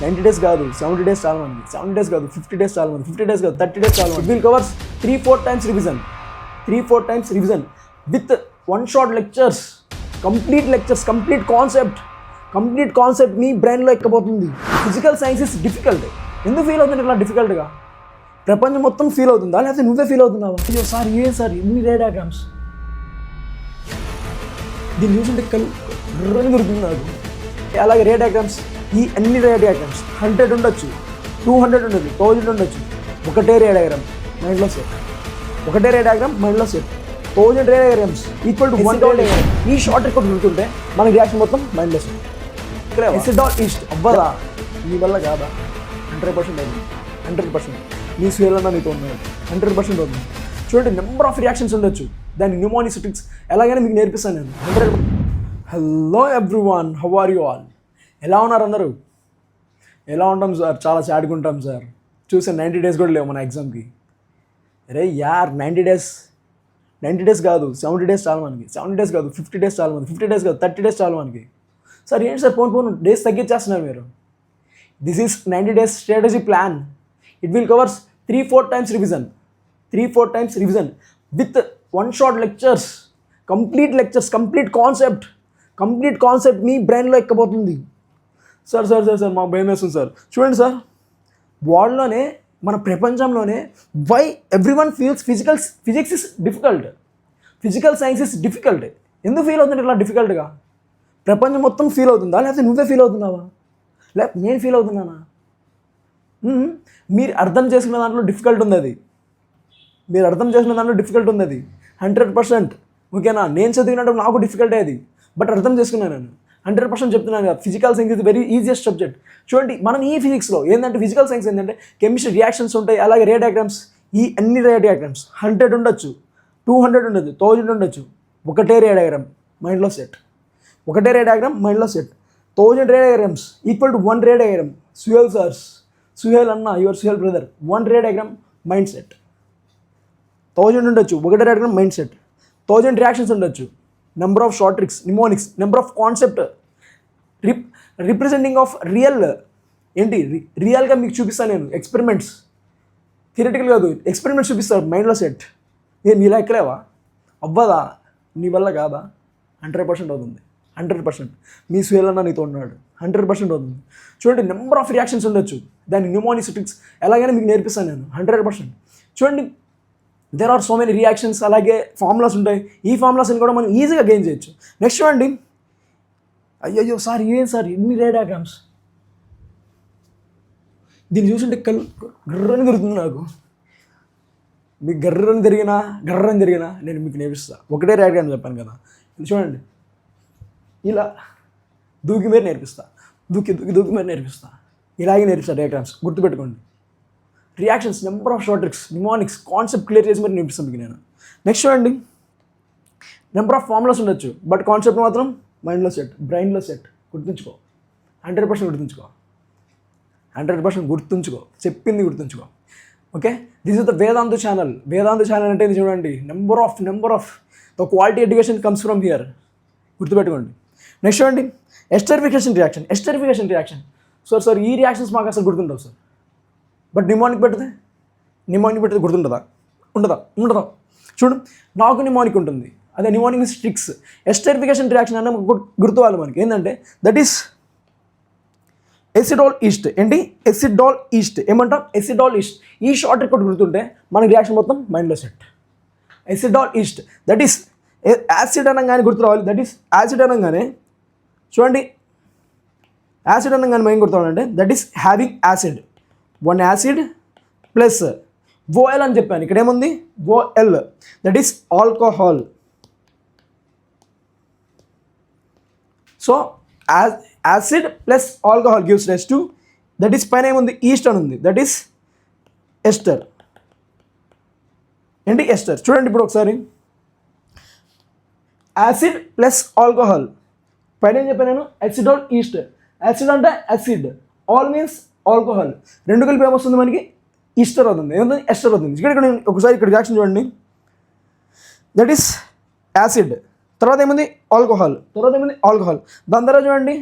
90 days కాదు 70 days చాలా మంది, 70 days కాదు 50 days చాలా మంది, 50 days కాదు 30 days చాలా మంది. It will covers 3-4 times revision, 3-4 times revision with one shot lectures, complete concept మీ బ్రెయిన్లో ఎక్కబోతుంది. Physical science is difficult. ఎందుకు ఫీల్ అవుతుంది ఇట్లా డిఫికల్ట్గా? ప్రపంచం మొత్తం ఫీల్ అవుతుందా, లేకపోతే నువ్వే ఫీల్ అవుతున్నావా? అయ్యో సార్ ఏం సార్ ఎన్ని రే డయాగ్రామ్స్, దీన్ని చూసుంటే కళ్ళు దొరుకుతుంది నాకు. అలాగే రే డయాగ్రామ్స్, ఈ అన్ని రే డయాగ్రామ్స్ 100 ఉండొచ్చు, 200 ఉండొచ్చు, 1000 ఉండొచ్చు. ఒకటే రే డయాగ్రామ్ మైండ్లో సెట్, ఒకటే రే డయాగ్రామ్ మైండ్లో set. 1000 ray diagrams equal to 1 ray diagram. ఈ షార్ట్ రికార్డ్ గుర్తుంటే మన రియాక్షన్ మొత్తం మైండ్లో సెట్. ఎసిడాల్ ఈస్ట్ అవ్వదా? నీ వల్ల కాదా? 100% అవుతుంది, 100%. నీ స్వేలన్నా నీతో ఉన్నాడు, 100% అవుతుంది. చూడండి, నెంబర్ ఆఫ్ రియాక్షన్స్ ఉండొచ్చు, దాని న్యూమోనిసిటిక్స్ ఎలాగైనా మీకు నేర్పిస్తాను నేను. 100. Hello everyone, how are you all? ఎలా ఉన్నారు అందరూ? ఎలా ఉంటాం సార్? చాలా సాడ్గా ఉంటాం సార్. చూసే 90 days కూడా లేవు మన ఎగ్జామ్కి. అరే యార్ 90 days కాదు 70 days చాలా మనకి, 70 days కాదు 50 days చాలా మంది, 50 days కాదు 30 days చాలా మనకి. సార్ ఏంటి సార్ పోను డేస్ తగ్గించేస్తున్నారు మీరు? This is 90 days strategy plan. It will covers 3-4 times revision, 3-4 times revision with one shot lectures, complete concept మీ బ్రెయిన్లో ఎక్కబోతుంది. సార్ మా భయం వేస్తుంది సార్. చూడండి సార్, వరల్డ్లోనే మన ప్రపంచంలోనే why everyone feels physics is difficult, physical science is difficult. ఎందుకు ఫీల్ అవుతుంది ఇట్లా డిఫికల్ట్గా? ప్రపంచం మొత్తం ఫీల్ అవుతుందా, లేకపోతే నువ్వే ఫీల్ అవుతున్నావా, లేకపోతే నేను ఫీల్ అవుతున్నానా? మీరు అర్థం చేసుకున్న దాంట్లో డిఫికల్ట్ ఉంది, అది మీరు అర్థం చేసుకున్న దాంట్లో డిఫికల్ట్ ఉంది, అది 100%. ఓకేనా? నేను చదివినట్టు నాకు డిఫికల్టే అది, బట్ అర్థం చేసుకున్నాను నేను. 100% చెప్తున్నాను కదా, ఫిజికల్ సైన్స్ ఇది వెరీ ఈజియెస్ట్ సబ్జెక్ట్. చూడండి, మనం ఈ ఫిజిక్స్లో ఏంటంటే, ఫిజికల్ సైన్స్ ఏంటంటే కెమిస్ట్రీ రియాక్షన్స్ ఉంటాయి, అలాగే రే డయాగ్రామ్స్. ఈ అన్ని రే డయాగ్రామ్స్ 100 ఉండొచ్చు, 200 ఉండొచ్చు, 1000 ఉండొచ్చు. ఒకటే రే డయాగ్రామ్ మైండ్లో సెట్, ఒకటే రే డయాగ్రామ్ మైండ్లో set. 1000 ray diagrams equal to 1 ray diagram. Suhel అన్న, your Suhel brother, 1 ray diagram mind set. 1000 ఉండొచ్చు, ఒకటే డయాగ్రామ్ మైండ్ సెట్. 1000 రియాక్షన్స్ ఉండొచ్చు, number of short tricks, mnemonics, number of concept, representing of real. ఏంటి రియల్గా మీకు చూపిస్తాను నేను. ఎక్స్పెరిమెంట్స్, థియరిటికల్ కాదు, ఎక్స్పెరిమెంట్స్ చూపిస్తారు మైండ్లో సెట్. నీలా ఎక్కలేవా? అవ్వదా? నీ వల్ల కాదా? 100% అవుతుంది, 100%. మీ స్వేలన్నా నీతో ఉన్నాడు, 100% అవుతుంది. చూడండి, నెంబర్ ఆఫ్ రియాక్షన్స్ ఉండొచ్చు, దాని న్యూమోనిసిటిక్స్ ఎలాగైనా మీకు నేర్పిస్తాను నేను. 100%. చూడండి, there are so many reactions, అలాగే ఫార్ములాస్ ఉంటాయి. ఈ ఫార్ములాస్ని కూడా మనం ఈజీగా గెయిన్ చేయొచ్చు. నెక్స్ట్ చూడండి, అయ్యో సార్ ఏం సార్ ఎన్ని రే డయాగ్రామ్స్, దీన్ని చూసుంటే గర్రని తిరుగుతుంది నాకు. మీకు గర్రని తిరిగినా నేను మీకు నేర్పిస్తా. ఒకటే డయాగ్రామ్ చెప్పాను కదా, చూడండి, ఇలా దూకి మీద నేర్పిస్తా, దూకి మీద నేర్పిస్తా, ఇలాగే నేర్పిస్తా. డయాగ్రామ్స్ గుర్తుపెట్టుకోండి. Reactions, number of short tricks, mnemonics, concept clear చేసి మరి నేర్పిస్తాను మీకు నేను. నెక్స్ట్ చూడండి, నెంబర్ ఆఫ్ ఫార్ములాస్ ఉండొచ్చు, బట్ కాన్సెప్ట్ మాత్రం మైండ్లో సెట్, బ్రెయిన్లో సెట్. గుర్తుంచుకో, 100% గుర్తుంచుకో, 100% గుర్తుంచుకో, చెప్పింది గుర్తుంచుకో. Okay, this is the Vedantu channel. Vedantu channel అంటే ఇది చూడండి, number of the quality education comes from here. గుర్తుపెట్టుకోండి. నెక్స్ట్ చూడండి, ఎస్టరిఫికేషన్ రియాక్షన్. సార్ ఈ రియాక్షన్స్ మాకు అసలు గుర్తుండవు సార్, బట్ నిమోనిక్ పెడితే గుర్తుంటుందా? ఉండదా? చూడు, నాకు నిమోనిక్ ఉంటుంది, అదే నిమోనిక్ స్ట్రిక్స్. ఎస్టరిఫికేషన్ రియాక్షన్ అన్న గుర్తువాలి మనకి. ఏంటంటే దట్ ఈస్ ఎసిడాల్ ఈస్ట్. ఏంటి ఎసిడాల్ ఈస్ట్? ఏమంటాం? Acidal est. ఈ షార్ట్ రికార్డ్ గుర్తుంటే మనకి రియాక్షన్ మొత్తం మైండ్లో set. Acidal est that is acid అనగానే గుర్తు రావాలి. దట్ ఈస్ యాసిడ్ అనగానే చూడండి, యాసిడ్ అనగానే మైండ్ గుర్తు రావాలంటే that is having acid. 1 acid plus OL అని చెప్పాను. ఇక్కడ ఏముంది? OL, that is alcohol. So acid plus alcohol gives rise to, that is పైన ఏముంది? ఈస్ట్ అని ఉంది, దట్ ఈస్ ఎస్టర్. ఏంటి? ఎస్టర్. చూడండి ఇప్పుడు ఒకసారి, యాసిడ్ ప్లస్ ఆల్కహాల్, పైన ఏం చెప్పాను నేను? ఎసిడాల్ ఈస్ట్. యాసిడ్ అంటే యాసిడ్, ఆల్ మీన్స్ ఆల్కహాల్, రెండు కలిపి ఏమొస్తుంది మనకి? ఈస్టర్ అవుతుంది. ఏమవుతుంది? ఎస్టర్ అవుతుంది. ఇక్కడ ఒకసారి ఇక్కడ రియాక్షన్ చూడండి, దట్ ఈస్ యాసిడ్, తర్వాత ఏముంది? ఆల్కహాల్, దాని తర్వాత చూడండి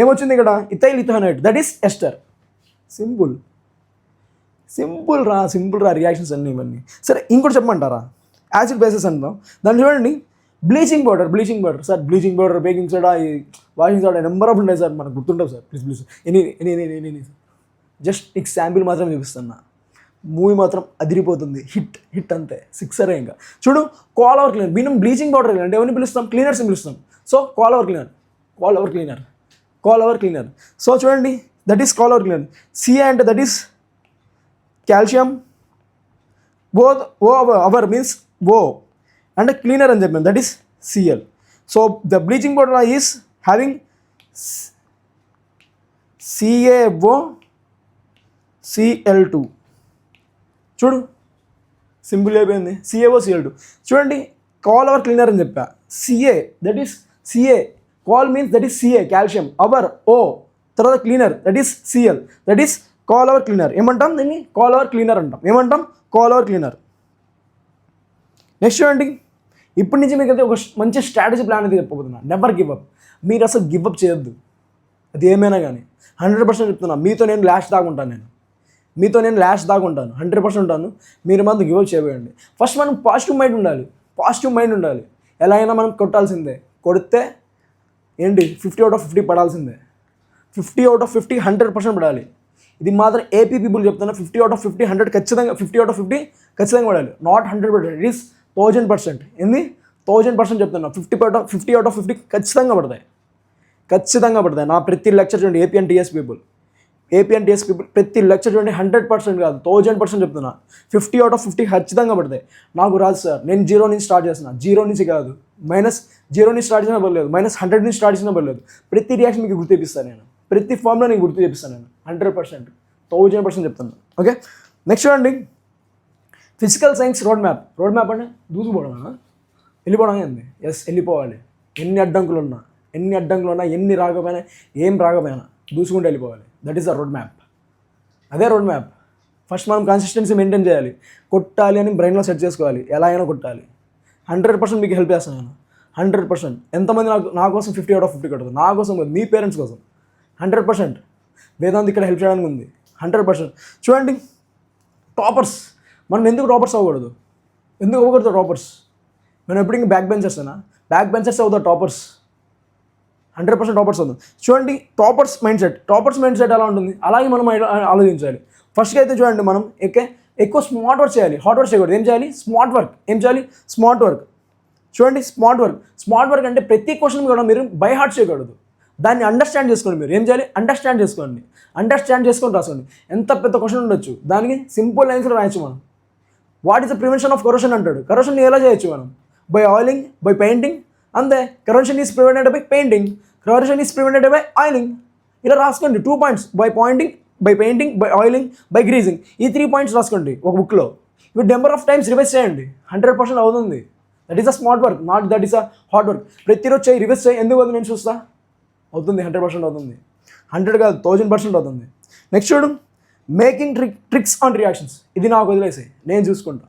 ఏమొచ్చింది ఇక్కడ? Ethyl ethanoate, that is ester. Simple రా రియాక్షన్స్ అన్నీ ఇవన్నీ. సరే ఇంకోటి చెప్పమంటారా, యాసిడ్ బేసెస్ అంటాం. దాన్ని చూడండి, bleaching powder sir, bleaching powder, baking soda, washing soda, number of ఉంటాయి సార్, మనకు గుర్తుంటావు సార్. ప్లీజ్ ఎనీ జస్ట్ నీకు శాంపిల్ మాత్రం చూపిస్తున్నా. మూవీ మాత్రం అదిరిపోతుంది, హిట్ అంతే, సిక్సరే. ఇంకా చూడు, కాల్ అవర్ క్లీనర్. మనం బ్లీచింగ్ పౌడర్ అంటే ఎవరిని పిలుస్తాం? క్లీనర్స్ని పిలుస్తాం. So call our cleaner. So చూడండి, that is call our cleaner. CA అంటే that is calcium, our means O అంటే క్లీనర్ అని చెప్పాను, that is CL. So the bleaching powder is having CaO Cl2. చూడు, సింపుల్ అయిపోయింది, CaO Cl2. చూడండి, call our cleaner అని చెప్పా, CA, that is CA. Call means that is CA, calcium, our O, తర్వాత cleaner that is CL, that is call our cleaner. ఏమంటాం దీన్ని? Call our cleaner అంటాం. Call our cleaner. Next చూడండి, ఇప్పటి నుంచి మీకు అయితే ఒక మంచి స్ట్రాటజీ ప్లాన్ అయితే చెప్పబోతున్నా. Never give up. మీరు అసలు గివ్ అప్ చేయొద్దు, అది ఏమైనా కానీ. 100% చెప్తున్నా, మీతో నేను లాస్ట్ దాకా ఉంటాను. 100% ఉంటాను. మీరు మాత్రం గివ్ అప్ చేయబోయండి. ఫస్ట్ మనం పాజిటివ్ మైండ్ ఉండాలి. ఎలా అయినా మనం కొట్టాల్సిందే. కొడితే ఏంటి, 50 out of 50 పడాల్సిందే. 50 out of 50 100% పడాలి. ఇది మాత్రం ఏపీ పీపుల్ చెప్తున్నా. 50 out of 50 100 ఖచ్చితంగా, 50 out of 50 ఖచ్చితంగా పడాలి. Not 100%, it is 1000%. ఏంది 1000% చెప్తున్నా. 50 out of 50 ఖచ్చితంగా పడతాయి. నా ప్రతి లెక్చర్ చూడండి, ఏపీ అండ్ టీఎస్ పీపుల్ ప్రతి లెక్చర్ చూడండి, 100% కాదు 1000% చెప్తున్నా. 50 out of 50 ఖచ్చితంగా పడతాయి. నాకు రాదు సార్, నేను 0 నుంచి స్టార్ట్ చేస్తున్నా. 0 నుంచి కాదు, -0 నుంచి స్టార్ట్ చేసినా పర్లేదు, -100 నుంచి స్టార్ట్ చేసినా పర్లేదు. ప్రతి రియాక్షన్ మీకు గుర్తు చేపిస్తాను నేను, ప్రతి ఫామ్లో నేను గుర్తు చేపిస్తాను నేను. 100%, 1000% చెప్తున్నాను. ఓకే, నెక్స్ట్ చూడండి, ఫిజికల్ సైన్స్ రోడ్ మ్యాప్ అంటే దూసుకుపోవడం, వెళ్ళిపోవడం ఏంది? ఎస్, వెళ్ళిపోవాలి. ఎన్ని అడ్డంకులు ఉన్నా, ఎన్ని రాకపోయినా, ఏం రాకపోయినా దూసుకుంటూ వెళ్ళిపోవాలి. That is the road map. అదే రోడ్ మ్యాప్. ఫస్ట్ మనం కన్సిస్టెన్సీ మెయింటైన్ చేయాలి. కొట్టాలి అని బ్రెయిన్లో సెట్ చేసుకోవాలి, ఎలా అయినా కొట్టాలి. 100% మీకు హెల్ప్ చేస్తాను నేను, 100%. ఎంతమంది నా కోసం 50 out of 50 కొడుతుంది? నా కోసం, మీ పేరెంట్స్ కోసం 100%. వేదాంత్ ఇక్కడ హెల్ప్ చేయడానికి ఉంది 100%. చూడండి, టాపర్స్. మనం ఎందుకు టాపర్స్ అవ్వకూడదు? టాపర్స్ మనం ఎప్పుడు ఇంకా బ్యాక్ బెంచర్స్ అవుతాం. టాపర్స్ 100% టాపర్స్ అవుతుంది. చూడండి, టాపర్స్ మైండ్ సెట్ ఎలా ఉంటుంది, అలాగే మనం ఆలోచించాలి. ఫస్ట్గా అయితే చూడండి, మనం ఎక్కువ స్మార్ట్ వర్క్ చేయాలి, హార్డ్ వర్క్ చేయకూడదు. ఏం చేయాలి? Smart work. చూడండి, స్మార్ట్ వర్క్ అంటే ప్రతి క్వశ్చన్ కూడా మీరు బై హార్ట్ చేయకూడదు, దాన్ని అండర్స్టాండ్ చేసుకోండి. మీరు ఏం చేయాలి? అండర్స్టాండ్ చేసుకొని రాసుకోండి. ఎంత పెద్ద క్వశ్చన్ ఉండొచ్చు, దానికి సింపుల్ లైన్స్లో రాయొచ్చు మనం. What is the prevention of corrosion అంటాడు. కరోషన్ ఎలా చేయొచ్చు మనం? By oiling, by painting. అంతే, corrosion is prevented by painting, corrosion is prevented by oiling. ఇలా రాసుకోండి 2 points, by painting, by oiling, by greasing. ఈ 3 points రాసుకోండి ఒక బుక్లో. ఇవి నెంబర్ ఆఫ్ టైమ్స్ రివైజ్ చేయండి, 100% అవుతుంది. That is a smart work, not that is a hard work. ప్రతిరోజు చేయి, రివైజ్ చేయి. ఎందుకు అవుతుంది? నేను చూస్తా. అవుతుంది, 100% అవుతుంది. 100 కాదు, 1000% అవుతుంది. నెక్స్ట్ చూడు, మేకింగ్ ట్రిక్స్ ఆన్ రియాక్షన్స్. ఇది నాకు వదిలేసాయి, నేను చూసుకుంటా.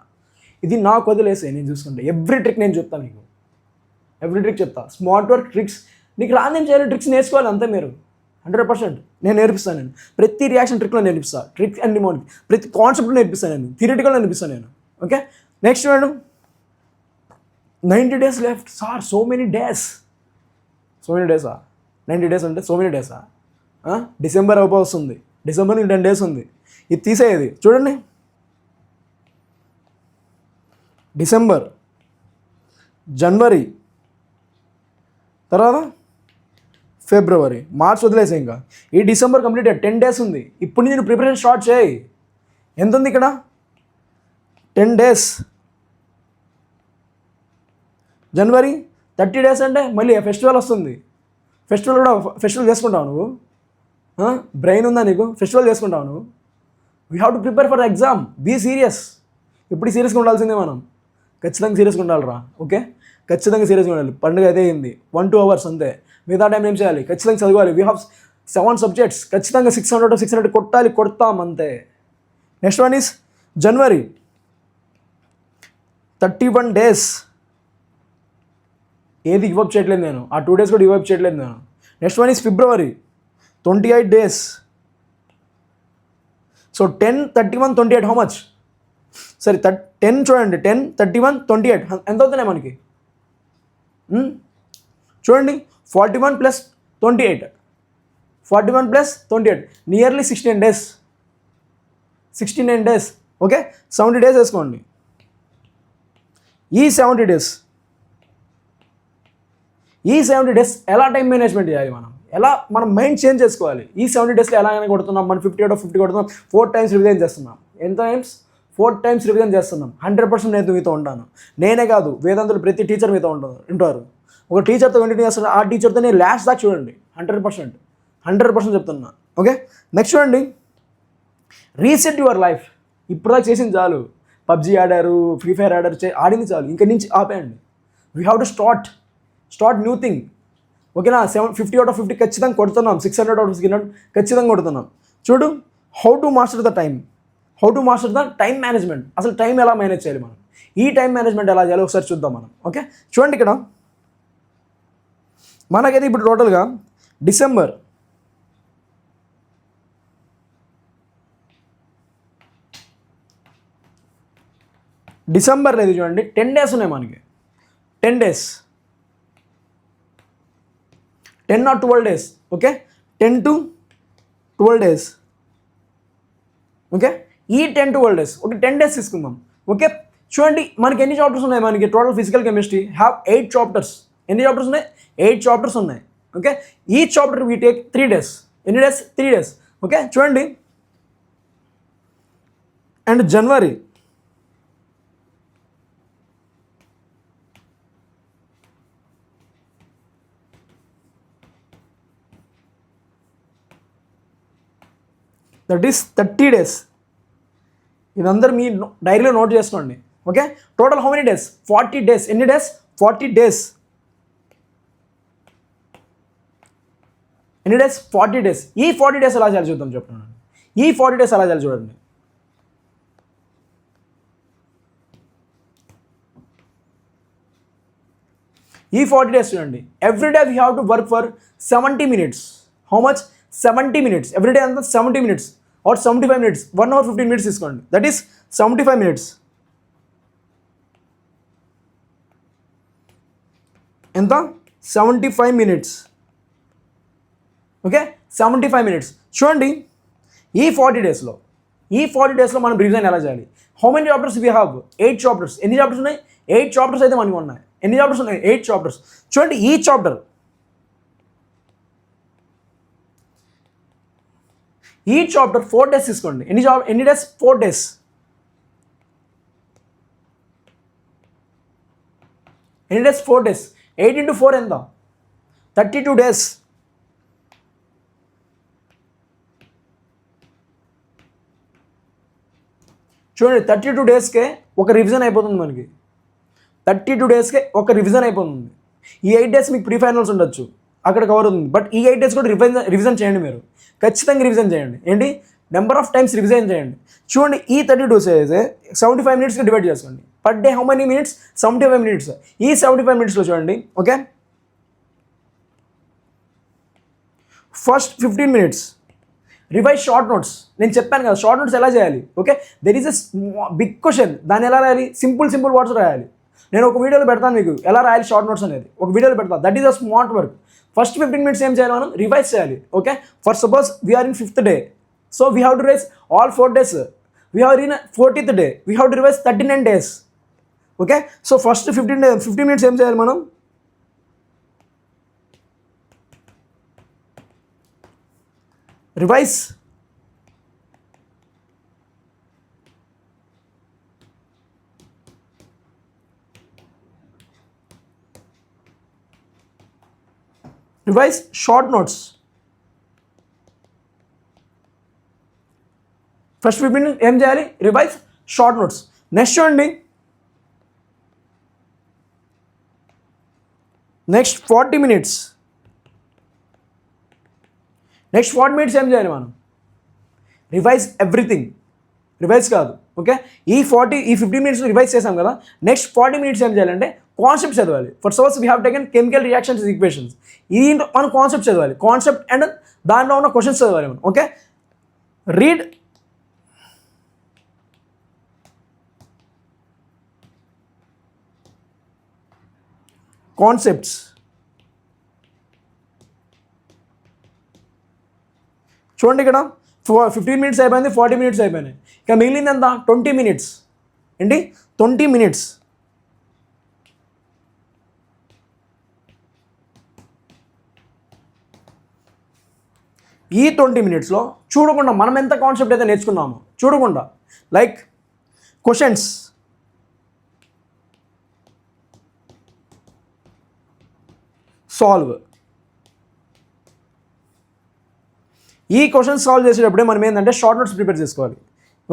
ఎవ్రీ ట్రిక్ నేను చెప్తాను నీకు, స్మార్ట్ వర్క్, ట్రిక్స్. నీకు రాని ఏం చేయాలి? ట్రిక్స్ నేర్చుకోవాలి అంతే. మీరు 100% నేను నేర్పిస్తాను. నేను ప్రతి రియాక్షన్ ట్రిక్లో నేర్పిస్తాను. ట్రిక్ అండ్ డిమోనిక్ ప్రతి కాన్సెప్ట్లో నేర్పిస్తాను నేను, థియరిటికల్ నేర్పిస్తాను నేను. Okay, next madam, 90 days left sir. So many డేసా? 90 days అంటే సో మెనీ డేసా? డిసెంబర్ వస్తుంది, డిసెంబర్ 10 days ఉంది. ఇది తీసేది చూడండి, డిసెంబర్, జనవరి, తర్వాత ఫిబ్రవరి, మార్చ్ వదిలేసే. ఇంకా ఈ డిసెంబర్ కంప్లీట్ 10 days ఉంది. ఇప్పుడు నేను ప్రిపరేషన్ స్టార్ట్ చేయి. ఎంత ఉంది ఇక్కడ? 10 days. జనవరి 30 days అంటే మళ్ళీ ఫెస్టివల్ వస్తుంది. ఫెస్టివల్ చేసుకుంటావు నువ్వు? బ్రెయిన్ ఉందా నీకు? ఫెస్టివల్ చేసుకుంటావు నువ్వు? We have to prepare for exam. Be serious. ఇప్పుడు సీరియస్గా ఉండాల్సిందే మనం, ఖచ్చితంగా సీరియస్గా ఉండాలిరా. ఓకే, ఖచ్చితంగా సీరియస్గా ఉండాలి. పండుగ అయితే అయింది, 1-2 hours అంతే. మిగతా టైం ఏం చేయాలి? ఖచ్చితంగా చదవాలి. We have 7 subjects. ఖచ్చితంగా 600 కొడతాం అంతే. Next one is January, 31 days. ఏది గివ్ అప్ చేయట్లేదు నేను, ఆ 2 days కూడా గివ్ అప్ చేయట్లేదు నేను. Next one is February, 28 days. So 10, 31, 28 how much? సరే 10 చూడండి, 10, 31, 28 ఎంత అవుతున్నాయి మనకి? చూడండి 41 + 28, 41 + 28 nearly 16 days, 69 days. Okay, 70 days వేసుకోండి. ఈ 70 days ఎలా టైం మేనేజ్మెంట్ చేయాలి, ఎలా మనం మైండ్ చేంజ్ చేసుకోవాలి? ఈ 70 daysలో ఎలా అయినా కొడుతున్నాం, మనం 50 out of 50 కొడుతున్నాం, 4 times రివిజన్ చేస్తున్నాం. ఎంత టైమ్స్? 4 times రివిజన్ చేస్తున్నాం. 100% నేను మీతో ఉంటాను. నేనే కాదు, వేదాంతులు ప్రతి టీచర్ మీతో ఉంటారు. ఒక టీచర్తో కంటిన్యూ చేస్తాను, ఆ టీచర్తో నేను లాస్ట్ దాకా చూడండి. 100% చెప్తున్నా. ఓకే, నెక్స్ట్ చూడండి, రీసెట్ యువర్ లైఫ్. ఇప్పుడు దాకా చేసింది చాలు. పబ్జీ ఆడారు, ఫ్రీ ఫైర్ ఆడారు, ఆడింది చాలు, ఇంక నుంచి ఆపేయండి. We have to start new thing. ఓకేనా? 50 out of 50 ఖచ్చితంగా కొడుతున్నాం, 600 out of 600 ఖచ్చితంగా కొడుతున్నాం. చూడు, how to master the time management. అసలు టైం ఎలా మేనేజ్ చేయాలి మనం, ఈ టైం మేనేజ్మెంట్ ఎలా చేయాలి ఒకసారి చూద్దాం మనం. ఓకే, చూడండి, ఇక్కడ మనకైతే ఇప్పుడు టోటల్గా డిసెంబర్ లేదు చూడండి, 10 days ఉన్నాయి మనకి. 10 days, 10 or 12 days. Okay, 10 to 12 days. Okay, ఈ 10 to 12 days, ఓకే 10 days తీసుకుందాం. ఓకే, చూడండి మనకి ఎన్ని చాప్టర్స్ ఉన్నాయి? మనకి total physical chemistry have 8 chapters. ఎన్ని చాప్టర్స్ ఉన్నాయి? 8 చాప్టర్స్ ఉన్నాయి. ఓకే, ఈ చాప్టర్ వీ టేక్ 3 days. ఎన్ని డేస్? 3 days. ఓకే, చూడండి, and January that is 30 days. ఇదందరూ మీ డైరీలో నోట్ చేసుకోండి. Okay, total how many days? 40 days. ఎన్ని డేస్? 40 days. ఎన్ని డేస్? 40 days. ఈ 40 days ఎలా చేయాలి చూద్దాం, చెప్తున్నాను. ఈ 40 days ఎలా చేయాలి చూడండి. ఈ 40 days చూడండి, every day we have to work for 70 minutes. How much? 70 minutes. Every day అంతా 70 minutes or 75 minutes. 1 hour 15 minutes తీసుకోండి. That is 75 minutes. ఎంత? 75 minutes. Okay, 75 minutes. చూడండి, ఈ 40 daysలో మనం రివిజన్ ఎలా చేయాలి? How many chapters we have? 8 chapters. ఎన్ని chapters ఉన్నాయి? 8 చాప్టర్స్ అయితే మనకి ఉన్నాయి. ఎన్ని చాప్టర్స్ ఉన్నాయి? 8 చాప్టర్స్. చూడండి, ఈ చాప్టర్ 4 days తీసుకోండి. ఎన్ని డేస్? 4 days. ఎన్ని డేస్? 4 days. 8 into 4 ఎంత? 32 days. చూడండి, 32 daysకే ఒక రివిజన్ అయిపోతుంది మనకి. 32 daysకే ఒక రివిజన్ అయిపోతుంది. ఈ 8 days మీకు ప్రీ ఫైనల్స్ ఉండొచ్చు, అక్కడ కవర్ అవుతుంది. బట్ ఈ 8 days కూడా రివిజన్ చేయండి. మీరు ఖచ్చితంగా రివిజన్ చేయండి. ఏంటి? నెంబర్ ఆఫ్ టైమ్స్ రివిజన్ చేయండి. చూడండి, ఈ 32 days 75 minutesకి డివైడ్ చేసుకోండి. Per day how many minutes? 75 minutes. ఈ 75 minutesలో చూడండి, okay, first 15 minutes revise short notes. నేను చెప్పాను కదా షార్ట్ నోట్స్ ఎలా చేయాలి. Okay, there is a big question. దాన్ని ఎలా రాయాలి? సింపుల్ వర్డ్స్ రాయాలి. నేను ఒక వీడియోలో పెడతాను మీకు ఎలా రాయాలి షార్ట్ నోట్స్ అనేది, ఒక వీడియోలో పెడతాను. That is a smart work. First 15 minutes ఏం చేయాలి? మనం రివైజ్ చేయాలి. Okay, for suppose we are in 5th day, so we have to revise all 4 days. We are in 40th day, we have to revise 39 days. Okay, so first 15 minutes ఏం చేయాలి? మనం revise. Revise short notes. First 15 minutes ఏం చేయాలి? Revise short notes. Next చూడండి, next 40 minutes ఏం చేయాలి? మనం revise everything. Revise కాదు. ఓకే, ఈ 15 minutes రివైజ్ చేసాం కదా. నెక్స్ట్ 40 minutes ఏం చేయాలంటే కాన్సెప్ట్ చదవాలి. For suppose we have taken chemical reactions equations. దీంట్లో మనం కాన్సెప్ట్ చదవాలి. కాన్సెప్ట్ అండ్ దాంట్లో ఉన్న క్వశ్చన్స్ చదవాలి మనం. Okay, read concepts. చూడండి ఇక్కడ 15 minutes అయిపోయింది, 40 minutes అయిపోయినాయి. ఇక మిగిలింది ఎంత? 20 minutes. ఏంటి? 20 minutes. ఈ 20 minutesలో చూడకుండా మనం ఎంత కాన్సెప్ట్ అయితే నేర్చుకున్నామో చూడకుండా, లైక్ క్వశ్చన్స్, సాల్వ్. ఈ క్వశ్చన్స్ సాల్వ్ చేసేటప్పుడే మనం ఏంటంటే షార్ట్ నోట్స్ ప్రిపేర్ చేసుకోవాలి.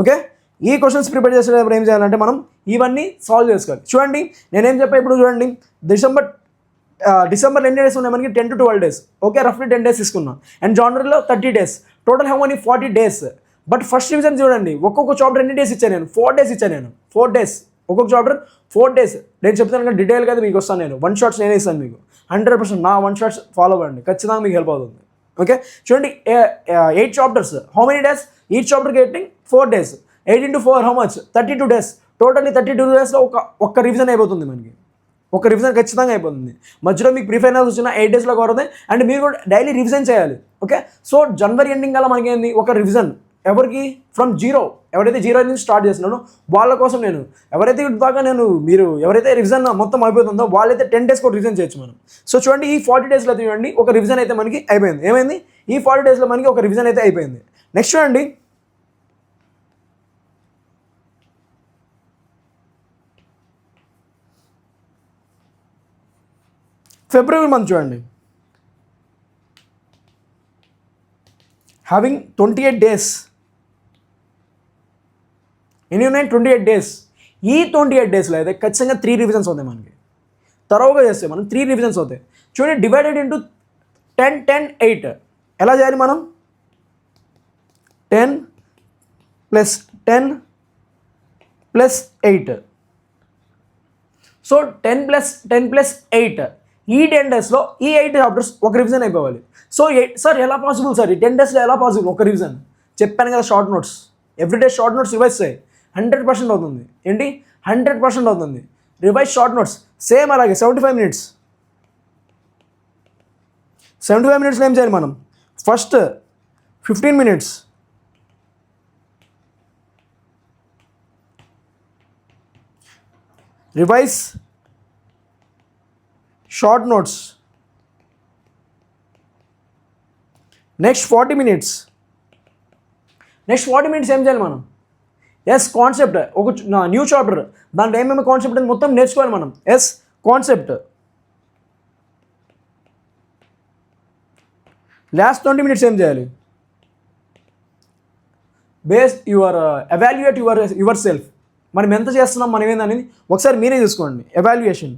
ఓకే, ఈ క్వశ్చన్స్ ప్రిపేర్ చేసేటప్పుడు ఏం చేయాలంటే మనం ఇవన్నీ సాల్వ్ చేసుకోవాలి. చూడండి నేనేం చెప్పా ఇప్పుడు, చూడండి డిసెంబర్ ఎన్ని డేస్ ఉన్నాయి మనకి? 10 to 12 days. ఓకే, రఫ్లీ 10 days తీసుకున్నాం. అండ్ జనవరిలో 30 days. Total how many? 40 days. But first revision చూడండి, ఒక్కొక్క చాప్టర్ ఎన్ని డేస్ ఇచ్చాను నేను? 4 days ఇచ్చాను నేను. 4 days ఒక్కొక్క చాప్టర్ 4 days. నేను చెప్తాను కదా డీటెయిల్ కదా మీకు వస్తాను నేను. 1 shots నేనే ఇస్తాను మీకు. 100% నా 1 shots ఫాలో అవ్వండి, ఖచ్చితంగా మీకు హెల్ప్ అవుతుంది. ఓకే, చూడండి 8 chapters. How many days? Each chapter getting 4 days. 8 into 4 how much? 32 days. Totally 32 daysలో ఒక్క రివిజన్ అయిపోతుంది మనకి. ఒక రివిజన్ ఖచ్చితంగా అయిపోతుంది. మధ్యలో మీకు ప్రీఫైనల్స్ వచ్చిన 8 daysలో కవర్ అవుతాయి. అండ్ మీరు కూడా డైలీ రివిజన్ చేయాలి. ఓకే, సో జనవరి ఎండింగ్ కల్లా మనకి ఏంది? ఒక రివిజన్. ఎవరికి? From zero. ఎవరైతే జీరో నుంచి స్టార్ట్ చేస్తున్నానో వాళ్ళ కోసం నేను. ఎవరైతే దాకా మీరు ఎవరైతే రివిజన్ మొత్తం అయిపోతుందో వాళ్ళైతే 10 days కూడా రివిజన్ చేయొచ్చు మనం. సో చూడండి ఈ 40 daysలో అయితే చూడండి ఒక రివిజన్ అయితే మనకి అయిపోయింది. ఏమైంది? ఈ 40 daysలో మనకి ఒక రివిజన్ అయితే అయిపోయింది. నెక్స్ట్ చూడండి ఫిబ్రవరి మంత్ చూడండి, హ్యావింగ్ 28 days. ఎన్ని ఉన్నాయి? 28 days. ఈ 28 daysలో అయితే ఖచ్చితంగా 3 revisions అవుతాయి మనకి. తరోగా చేస్తే మనం 3 revisions అవుతాయి. చూడండి డివైడెడ్ ఇంటూ 10, 10, 8. ఎలా చేయాలి మనం? 10 + 10 + 8. సో 10 + 10 + 8. ఈ 10 daysలో ఈ 8 చాప్టర్స్ ఒక రివిజన్ అయిపోవాలి. సో సార్ ఎలా పాసిబుల్ సార్? ఈ 10 daysలో ఎలా పాసిబుల్ ఒక రివిజన్? చెప్పాను కదా, short notes. Everyday short notes revise చేయి. 100% అవుతుంది. ఏంటి? 100% అవుతుంది. Revise short notes. సేమ్ అలాగే 75 minutes. 75 minutesలో ఏం చేయాలి మనం? First 15 minutes revise short notes. Next 40 minutes. Next 40 minutes ఏం చేయాలి మనం? Yes concept. ఒక న్యూ చాప్టర్, దాంట్లో ఏమేమి కాన్సెప్ట్ అని మొత్తం నేర్చుకోవాలి మనం. Yes concept. లాస్ట్ 20 minutes ఏం చేయాలి? Base evaluate your self. మనం ఎంత చేస్తున్నాం, మనం ఏందనేది ఒకసారి మీరే చూసుకోండి. ఎవాల్యుయేషన్.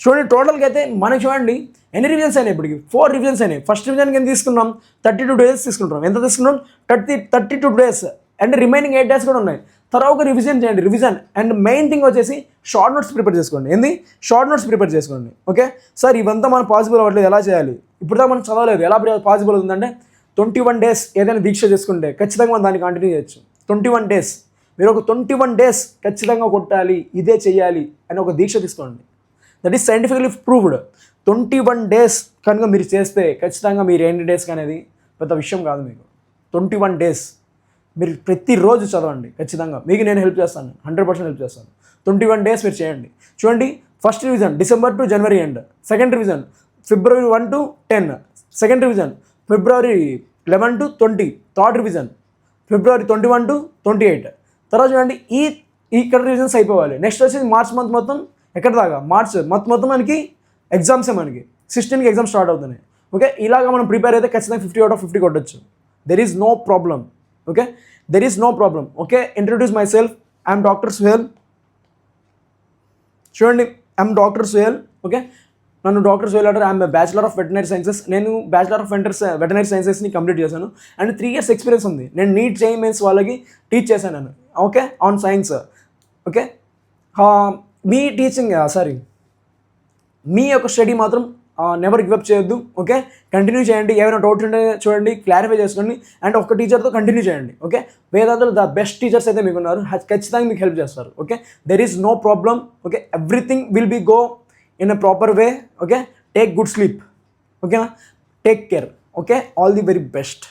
చూడండి టోటల్గా అయితే మనకి చూడండి ఎన్ని రివిజన్స్ అయినాయి ఇప్పటికి? 4 revisions అయినాయి. ఫస్ట్ రివిజన్కి ఎంత తీసుకున్నాం? 32 days తీసుకుంటాం. ఎంత తీసుకున్నాం? 32 days. అండ్ రిమైనింగ్ 8 days కూడా ఉన్నాయి. తర్వాత రివిజన్ చేయండి, రివిజన్. అండ్ మెయిన్ థింగ్ వచ్చేసి షార్ట్ నోట్స్ ప్రిపేర్ చేసుకోండి. ఏంది? షార్ట్ నోట్స్ ప్రిపేర్ చేసుకోండి. ఓకే సార్, ఇవంతా మనకు పాసిబుల్ అవ్వట్లేదు, ఎలా చేయాలి? ఇప్పుడుదా మనం చదవలేదు, ఎలా పాసిబుల్ అవుతుందంటే 21 days ఏదైనా దీక్ష చేసుకుంటే ఖచ్చితంగా మనం దాన్ని కంటిన్యూ చేయొచ్చు. 21 days మీరు ఒక 21 days ఖచ్చితంగా కొట్టాలి, ఇదే చెయ్యాలి అని ఒక దీక్ష తీసుకోండి. That is scientifically proved. 21 days కనుక మీరు చేస్తే ఖచ్చితంగా మీరు ఎన్ని డేస్కి అనేది పెద్ద విషయం కాదు మీకు. 21 days మీరు ప్రతిరోజు చదవండి ఖచ్చితంగా. మీకు నేను హెల్ప్ చేస్తాను, 100% హెల్ప్ చేస్తాను. 21 days మీరు చేయండి. చూడండి first revision December to January end. Second revision February 1 to 10. Second revision February 11 to 20. Third revision February 21 to 28. తర్వాత చూడండి ఇక్కడ రివిజన్స్ అయిపోవాలి. నెక్స్ట్ వచ్చేసి మార్చ్ మంత్ మొత్తం ఎక్కడ దాకా? మార్చ్ మంత్ మొత్తం మనకి ఎగ్జామ్సే. మనకి 16కి ఎగ్జామ్స్ స్టార్ట్ అవుతున్నాయి. ఓకే, ఇలాగా మనం ప్రిపేర్ అయితే ఖచ్చితంగా 50 out of 50 కొట్టచ్చు. There is no problem. Okay, there is no problem. Okay, introduce myself. I'm doctor Suhel. చూడండి ఐఎమ్ డాక్టర్ సుహేల్. ఓకే, నన్ను డాక్టర్ సుహేల్ అంటారు. I'm bachelor of veterinary sciences. నేను బ్యాచిలర్ ఆఫ్ వెటనరీ సైన్సెస్ని కంప్లీట్ చేశాను. And 3 years experience ఉంది. నేను NEET JEE mains వాళ్ళకి teach చేశాను నేను. Okay, on science. ఓకే, మీ టీచింగ్ మీ యొక్క స్టడీ మాత్రం నెవర్ గివ్ అప్ చేయొద్దు. ఓకే, కంటిన్యూ చేయండి. ఏమైనా డౌట్స్ ఉంటే చూడండి, క్లారిఫై చేసుకోండి. అండ్ ఒక టీచర్తో కంటిన్యూ చేయండి. ఓకే, వేదాంతలో ద బెస్ట్ టీచర్స్ అయితే మీకు ఉన్నారు, ఖచ్చితంగా మీకు హెల్ప్ చేస్తారు. Okay, there is no problem. Okay, everything will be go in a proper way. Okay, take good sleep. ఓకేనా, take care. Okay, all the very best.